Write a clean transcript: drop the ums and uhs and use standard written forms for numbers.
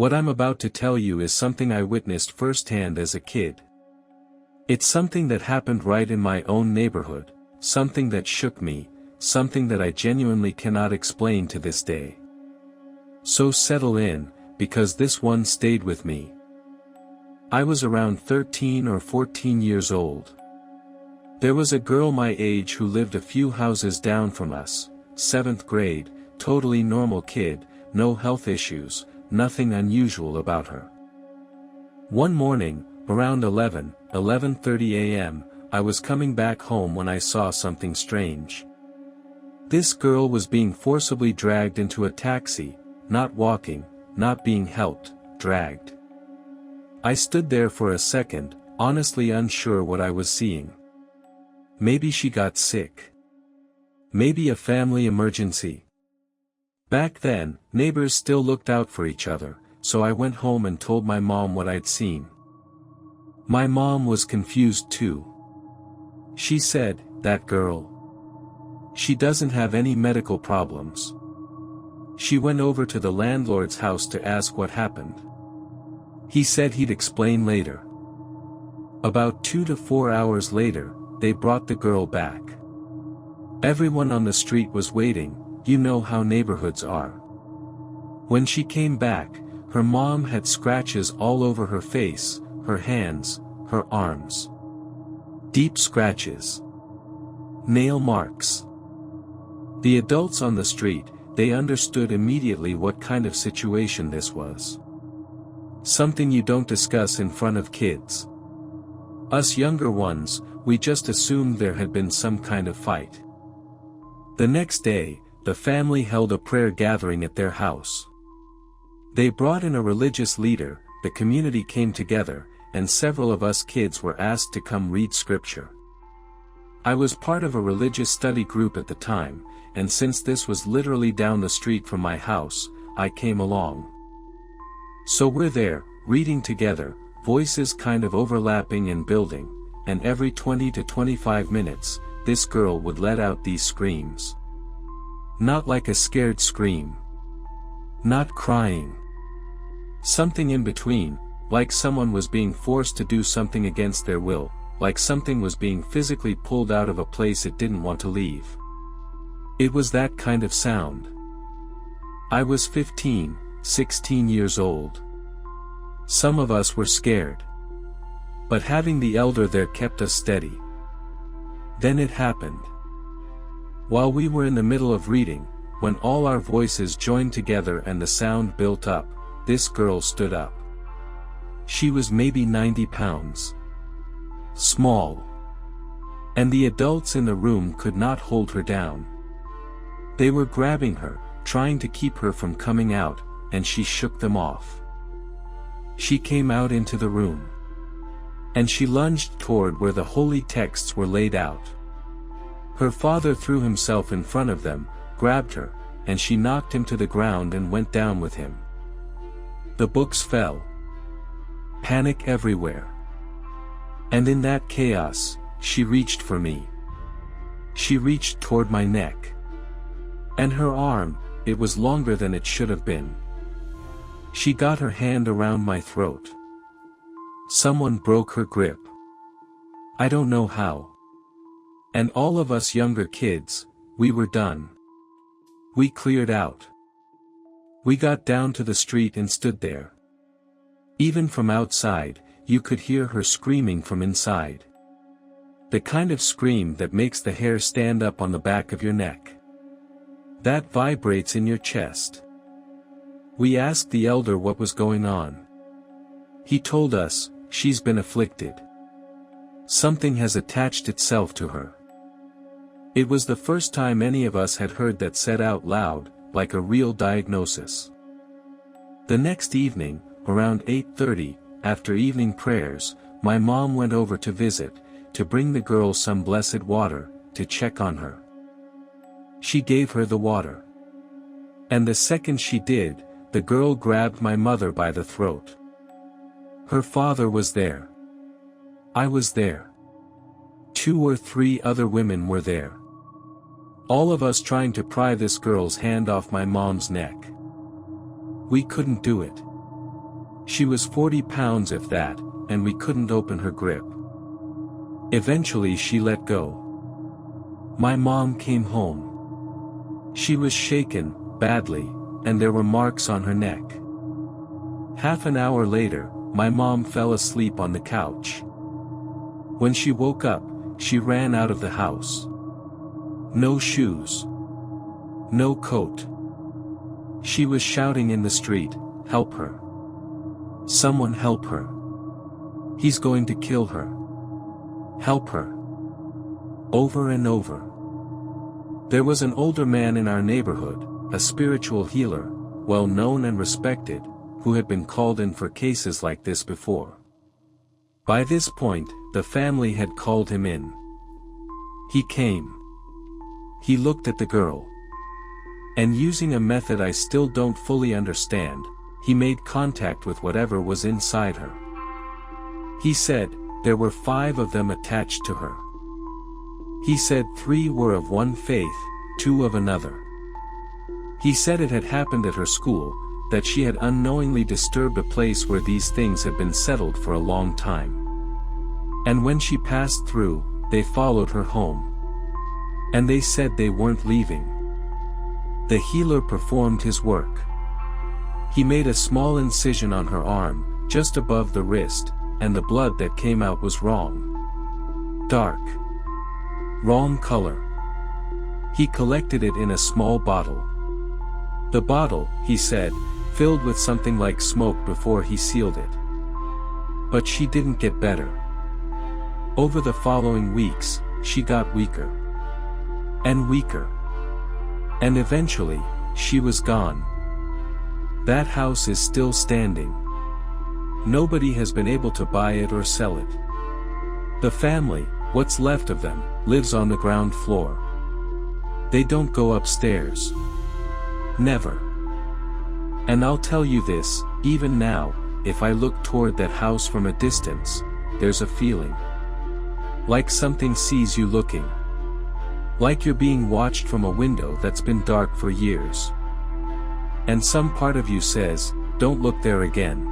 What I'm about to tell you is something I witnessed firsthand as a kid. It's something that happened right in my own neighborhood, something that shook me, something that I genuinely cannot explain to this day. So settle in, because this one stayed with me. I was around 13 or 14 years old. There was a girl my age who lived a few houses down from us, 7th grade, totally normal kid, no health issues, nothing unusual about her. One morning, around 11:30 a.m., I was coming back home when I saw something strange. This girl was being forcibly dragged into a taxi, not walking, not being helped, dragged. I stood there for a second, honestly unsure what I was seeing. Maybe she got sick. Maybe a family emergency. Back then, neighbors still looked out for each other, so I went home and told my mom what I'd seen. My mom was confused too. She said, "That girl. She doesn't have any medical problems." She went over to the landlord's house to ask what happened. He said he'd explain later. About 2 to 4 hours later, they brought the girl back. Everyone on the street was waiting, you know how neighborhoods are. When she came back, her mom had scratches all over her face, her hands, her arms. Deep scratches. Nail marks. The adults on the street, they understood immediately what kind of situation this was. Something you don't discuss in front of kids. Us younger ones, we just assumed there had been some kind of fight. The next day, the family held a prayer gathering at their house. They brought in a religious leader, the community came together, and several of us kids were asked to come read scripture. I was part of a religious study group at the time, and since this was literally down the street from my house, I came along. So we're there, reading together, voices kind of overlapping and building, and every 20 to 25 minutes, this girl would let out these screams. Not like a scared scream. Not crying. Something in between, like someone was being forced to do something against their will, like something was being physically pulled out of a place it didn't want to leave. It was that kind of sound. I was 15, 16 years old. Some of us were scared. But having the elder there kept us steady. Then it happened. While we were in the middle of reading, when all our voices joined together and the sound built up, this girl stood up. She was maybe 90 pounds. Small. And the adults in the room could not hold her down. They were grabbing her, trying to keep her from coming out, and she shook them off. She came out into the room. And she lunged toward where the holy texts were laid out. Her father threw himself in front of them, grabbed her, and she knocked him to the ground and went down with him. The books fell. Panic everywhere. And in that chaos, she reached for me. She reached toward my neck. And her arm, it was longer than it should have been. She got her hand around my throat. Someone broke her grip. I don't know how. And all of us younger kids, we were done. We cleared out. We got down to the street and stood there. Even from outside, you could hear her screaming from inside. The kind of scream that makes the hair stand up on the back of your neck. That vibrates in your chest. We asked the elder what was going on. He told us, she's been afflicted. Something has attached itself to her. It was the first time any of us had heard that said out loud, like a real diagnosis. The next evening, around 8:30, after evening prayers, my mom went over to visit, to bring the girl some blessed water, to check on her. She gave her the water. And the second she did, the girl grabbed my mother by the throat. Her father was there. I was there. 2 or 3 other women were there. All of us trying to pry this girl's hand off my mom's neck. We couldn't do it. She was 40 pounds if that, and we couldn't open her grip. Eventually she let go. My mom came home. She was shaken, badly, and there were marks on her neck. Half an hour later, my mom fell asleep on the couch. When she woke up, she ran out of the house. No shoes. No coat. She was shouting in the street, "Help her. Someone help her. He's going to kill her. Help her." Over and over. There was an older man in our neighborhood, a spiritual healer, well known and respected, who had been called in for cases like this before. By this point, the family had called him in. He came. He looked at the girl. And using a method I still don't fully understand, he made contact with whatever was inside her. He said, there were 5 of them attached to her. He said 3 were of one faith, 2 of another. He said it had happened at her school, that she had unknowingly disturbed a place where these things had been settled for a long time. And when she passed through, they followed her home. And they said they weren't leaving. The healer performed his work. He made a small incision on her arm, just above the wrist, and the blood that came out was wrong. Dark. Wrong color. He collected it in a small bottle. The bottle, he said, filled with something like smoke before he sealed it. But she didn't get better. Over the following weeks, she got weaker. And weaker. And eventually, she was gone. That house is still standing. Nobody has been able to buy it or sell it. The family, what's left of them, lives on the ground floor. They don't go upstairs. Never. And I'll tell you this, even now, if I look toward that house from a distance, there's a feeling. Like something sees you looking. Like you're being watched from a window that's been dark for years. And some part of you says, don't look there again.